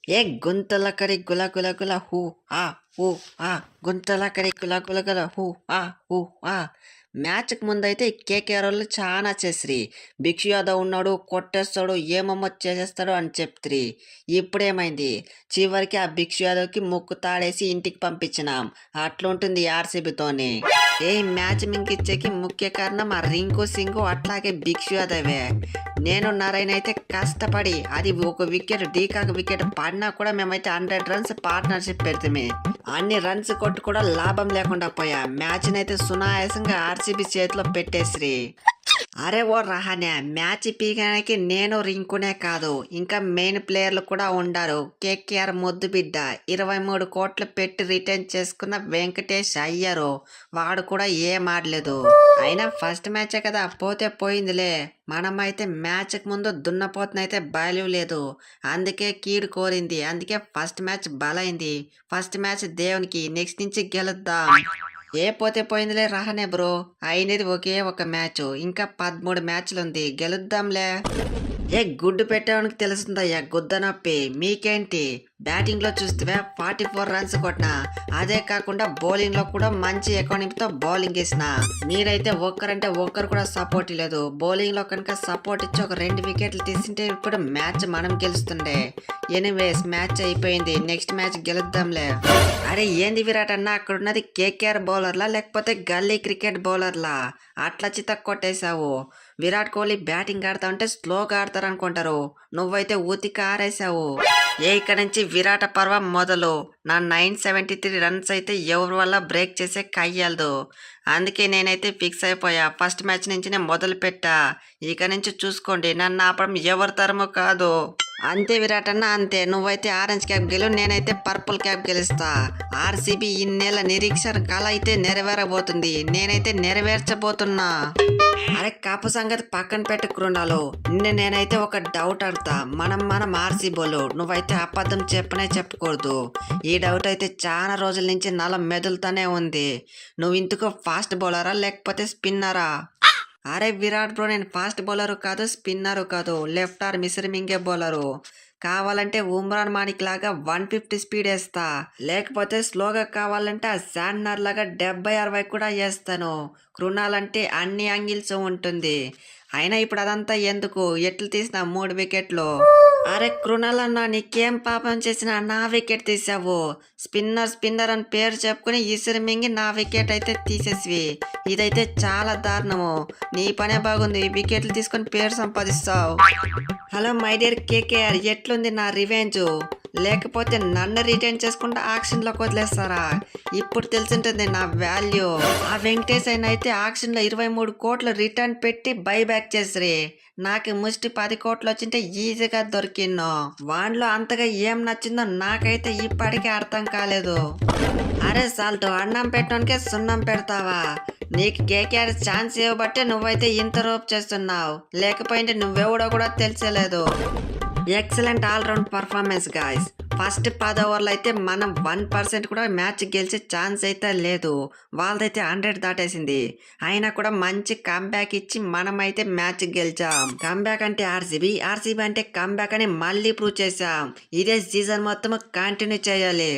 ఏ గుంతల కరి గుల గుల గుల హూ ఆ హూ ఆ గుంతల కరి గుల గుల గుల ఆ హూ ఆ మ్యాచ్కి ముందైతే కేకేఆర్ వాళ్ళు చాలా చేసిరి. భిక్షు యాదవ్ ఉన్నాడు, కొట్టేస్తాడు, ఏమమ్మో చేసేస్తాడు అని చెప్తిరి. ఇప్పుడేమైంది, చివరికి ఆ భిక్షు యాదవ్కి ముక్కు తాడేసి ఇంటికి పంపించినాం. అట్లుంటుంది ఆర్సీబీతోని. ఏ మ్యాచ్ మింకిచ్చేకి ముఖ్య కారణం ఆ రింకు సింగు అట్లాగే భిక్షు యాదవే. నేను నారాయణ అయితే కష్టపడి అది ఒక వికెట్ డీకాక్ వికెట్ పడినా కూడా మేమైతే 100 రన్స్ పార్ట్నర్షిప్ పెడితే అన్ని రన్స్ కొట్టు కూడా లాభం లేకుండా పోయా. మ్యాచ్ నైతే సునాయాసంగా ఆర్సీబీ చేతిలో పెట్టేసిరి. అరే ఓ రహానే, మ్యాచ్ పీకడానికి నేను రింకునే కాదు, ఇంకా మెయిన్ ప్లేయర్లు కూడా ఉండారు. కేకేఆర్ ముద్దు బిడ్డ 23 కోట్లు పెట్టి రిటర్న్ చేసుకున్న వెంకటేష్ అయ్యారు, వాడు కూడా ఏం ఆడలేదు. అయినా ఫస్ట్ మ్యాచే కదా, పోతే పోయిందిలే. మనమైతే మ్యాచ్కి ముందు దున్నపోతునైతే బయలు లేదు, అందుకే కీడు కోరింది. అందుకే ఫస్ట్ మ్యాచ్ బలైంది. ఫస్ట్ మ్యాచ్ దేవునికి, నెక్స్ట్ నుంచి గెలుద్దాం. ఏ పోతే పోయిందిలే రహనే బ్రో, అయినది ఒకే ఒక మ్యాచ్, ఇంకా 13 మ్యాచ్లు ఉంది, గెలుద్దాంలే. ఏ గుడ్డు పెట్టేవానికి తెలుస్తుందయ్యా గుద్ద నొప్పి. మీకేంటి, బ్యాటింగ్ లో చూస్తే 44 రన్స్ కొట్టినా, అదే కాకుండా బౌలింగ్ లో కూడా మంచి ఎకానమీతో బౌలింగ్ వేసిన. మీరైతే ఒక్కరంటే ఒక్కరు కూడా సపోర్ట్ లేదు. బౌలింగ్ లో కనుక సపోర్ట్ ఇచ్చి ఒక 2 వికెట్లు తీసింటే ఇప్పుడు మ్యాచ్ మనం గెలుస్తుండే. ఎనీవేస్ మ్యాచ్ అయిపోయింది, నెక్స్ట్ మ్యాచ్ గెలుద్దాంలే. అరే ఏంది విరాట్ అన్న, అక్కడ ఉన్నది కేకేఆర్ బౌలర్లా లేకపోతే గల్లీ క్రికెట్ బౌలర్లా? అట్లా చిత్త కొట్టేశావు. విరాట్ కోహ్లీ బ్యాటింగ్ ఆడతా ఉంటే స్లోగా ఆడతారు అనుకుంటారు, నువ్వైతే ఊతికి ఆరేసావు. ఇక్కడ నుంచి విరాట పర్వం మొదలు. నా 973 రన్స్ అయితే ఎవరి వల్ల బ్రేక్ చేసే కయ్యలదు. అందుకే నేనైతే ఫిక్స్ అయిపోయా, ఫస్ట్ మ్యాచ్ నుంచి నేను మొదలు పెట్టా. ఇక నుంచి చూసుకోండి, నన్ను ఆపడం ఎవరి తరమో కాదు. అంతే విరాట్ అన్న అంతే, నువ్వైతే ఆరెంజ్ క్యాప్ గెలు, నేనైతే పర్పుల్ క్యాప్ గెలుస్తా. ఆర్సీబీ ఇన్నేళ్ల నిరీక్షణ కళ అయితే నెరవేరబోతుంది, నేనైతే నెరవేర్చబోతున్నా. అరే కాపు సంగతి పక్కన పెట్టుకున్నాలో, నేనైతే ఒక డౌట్ అడుగుతా. మనం ఆర్సీబీలు, నువ్వైతే అబద్ధం చెప్పనే చెప్పకూడదు. ఈ డౌట్ అయితే చాలా రోజుల నుంచి నాలో మెదులుతానే ఉంది. నువ్వు ఇంతకు ఫాస్ట్ బౌలరా లేకపోతే స్పిన్నరా? అరే విరాట్ బ్రో, నేను ఫాస్ట్ బౌలరు కాదు, స్పిన్నరు కాదు, లెఫ్ట్ ఆర్ మిసిరి మింగే బౌలరు. కావాలంటే ఉమ్రాన్ మానిక్ లాగా 150 స్పీడ్ వేస్తా, లేకపోతే స్లోగా కావాలంటే ఆ శాండ్నర్ లాగా 70-60 కూడా వేస్తాను. కృణాల్ అంటే అన్ని యాంగిల్స్ ఉంటుంది. అయినా ఇప్పుడు అదంతా ఎందుకు, ఎట్లు తీసిన 3 వికెట్లు. అరే కృణాల్ అన్న, నీకేం పాపం చేసినా నా వికెట్ తీసావు. స్పిన్నర్ అని పేరు చెప్పుకుని ఇసురు మింగి నా వికెట్ అయితే తీసేసివి. ఇదైతే చాలా దారుణము. నీ పనే బాగుంది, వికెట్లు తీసుకొని పేరు సంపాదిస్తావు. హలో మై డియర్ కేకేఆర్, ఎట్లుంది నా రివెంజ్? లేకపోతే నన్ను రిటైన్ చేసుకుంటే ఆక్షన్లోకి వదిలేస్తారా? ఇప్పుడు తెలిసింటుంది నా వాల్యూ. ఆ వెంకటేష్ అయిన అయితే ఆక్షన్లో 23 కోట్లు రిటర్న్ పెట్టి బైబ్యాక్ చేసిరి. నాకు ముష్టి 10 కోట్లు వచ్చింటే ఈజీగా దొరికిన్నో. వాన్లో అంతగా ఏం నచ్చిందో నాకైతే ఇప్పటికే అర్థం కాలేదు. అరే సాల్ట్, అన్నం పెట్టడానికే సున్నం పెడతావా? నీకు కేకేఆర్ ఛాన్స్ ఇవ్వబట్టే నువ్వైతే ఇంత రోప్ చేస్తున్నావు, లేకపోయింటే నువ్వెవడో కూడా తెలిసలేదు. Excellent all round performance guys. First 10 ఓవర్లు అయితే మనం 1% కూడా మ్యాచ్ గెలిచే ఛాన్స్ అయితే లేదు. వాళ్ళదైతే 100 దాటేసింది. అయినా కూడా మంచి కంబ్యాక్ ఇచ్చి మనమైతే మ్యాచ్ గెలిచాం. కంబ్యాక్ అంటే ఆర్సీబీ అంటే కంబ్యాక్ అని మళ్ళీ ప్రూవ్ చేసాం. ఇదే సీజన్ మొత్తం కంటిన్యూ చేయాలి.